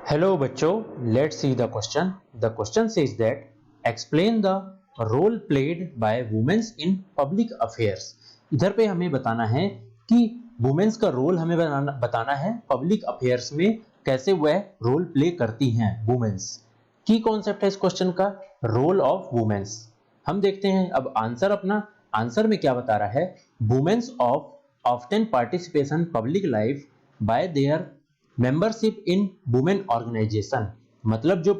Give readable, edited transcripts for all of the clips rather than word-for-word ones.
Hello बच्चों, let's see the question. The question says that explain the role played by women in public affairs. इधर पे हमें बताना है कि वुमेन्स का रोल हमें बताना है पब्लिक अफेयर्स में कैसे वह रोल प्ले करती हैं वुमेन्स। की कॉन्सेप्ट है इस क्वेश्चन का रोल ऑफ वुमेन्स। हम देखते हैं अब आंसर में क्या बता रहा है। Womens of often participation public life by their membership in women organisation. मतलब जो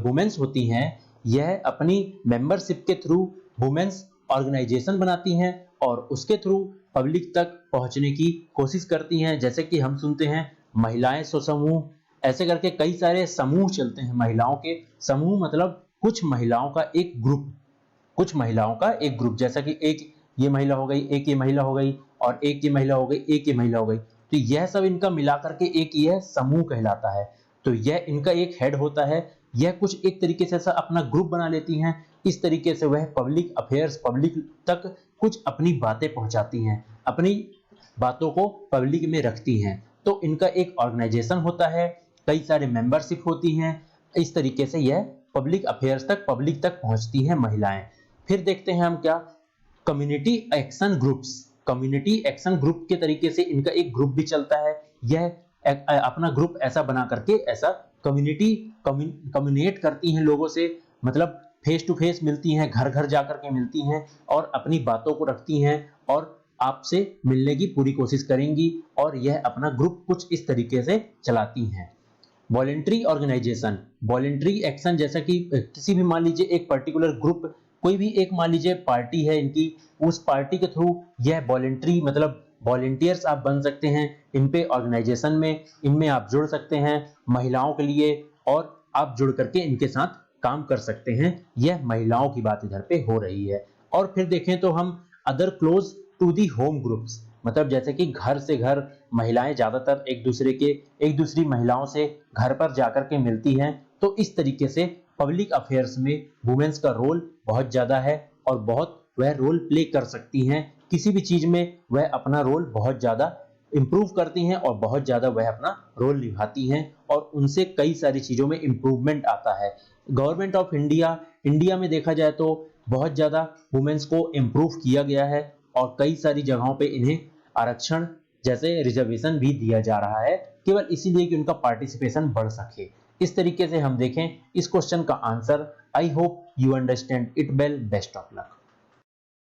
वुमेन्स होती हैं यह अपनी मेंबरशिप के थ्रू वुमेन्स ऑर्गेनाइजेशन बनाती हैं और उसके थ्रू पब्लिक तक पहुंचने की कोशिश करती हैं। जैसे कि हम सुनते हैं महिलाएं स्वसमूह, ऐसे करके कई सारे समूह चलते हैं महिलाओं के। समूह मतलब कुछ महिलाओं का एक ग्रुप, जैसा कि एक ये महिला हो गई, एक ये महिला हो गई और एक ये महिला हो गई, एक ये महिला हो गई, तो यह सब इनका मिलाकर के एक यह समूह कहलाता है। तो यह इनका एक हेड होता है। यह कुछ एक तरीके से ऐसा अपना ग्रुप बना लेती हैं। इस तरीके से वह पब्लिक अफेयर्स पब्लिक तक कुछ अपनी बातें पहुंचाती हैं, अपनी बातों को पब्लिक में रखती हैं। तो इनका एक ऑर्गेनाइजेशन होता है, कई सारे मेंबरशिप होती हैं। इस तरीके से यह पब्लिक अफेयर्स तक पब्लिक तक पहुंचती हैं महिलाएं। फिर देखते हैं हम क्या, कम्युनिटी एक्शन ग्रुप के तरीके से इनका एक ग्रुप भी चलता है। यह अपना ग्रुप ऐसा बना करके ऐसा कम्युनिकेट करती हैं लोगों से, मतलब फेस टू फेस मिलती हैं, घर घर जाकर के मिलती हैं और अपनी बातों को रखती हैं और आपसे मिलने की पूरी कोशिश करेंगी। और यह अपना ग्रुप कुछ इस तरीके से चलाती हैं। वॉलेंट्री ऑर्गेनाइजेशन, वॉलेंट्री एक्शन, जैसा कि किसी भी मान लीजिए एक पर्टिकुलर ग्रुप, कोई भी एक मान लीजिए पार्टी है इनकी, उस पार्टी के थ्रू यह वॉलेंट्री मतलब वॉलेंटियर्स आप बन सकते हैं इन पे ऑर्गेनाइजेशन में, इनमें आप जुड़ सकते हैं महिलाओं के लिए और आप जुड़ करके इनके साथ काम कर सकते हैं। यह महिलाओं की बात इधर पे हो रही है। और फिर देखें तो हम other close to the home groups, मतलब जैसे कि घर से घर महिलाएं ज्यादातर एक दूसरी महिलाओं से घर पर जाकर के मिलती हैं। तो इस तरीके से पब्लिक अफेयर्स में वुमेन्स का रोल बहुत ज्यादा है और बहुत वह रोल प्ले कर सकती हैं। किसी भी चीज में वह अपना रोल बहुत ज्यादा इंप्रूव करती हैं और बहुत ज्यादा वह अपना रोल निभाती हैं और उनसे कई सारी चीजों में इंप्रूवमेंट आता है। गवर्नमेंट ऑफ इंडिया में देखा जाए तो बहुत ज्यादा वुमेन्स को इंप्रूव किया गया है और कई सारी जगहों पे इन्हें आरक्षण जैसे रिजर्वेशन भी दिया जा रहा है, केवल इसीलिए कि उनका पार्टिसिपेशन बढ़ सके। इस तरीके से हम देखें इस क्वेश्चन का answer. I hope you understand it well. Best of luck.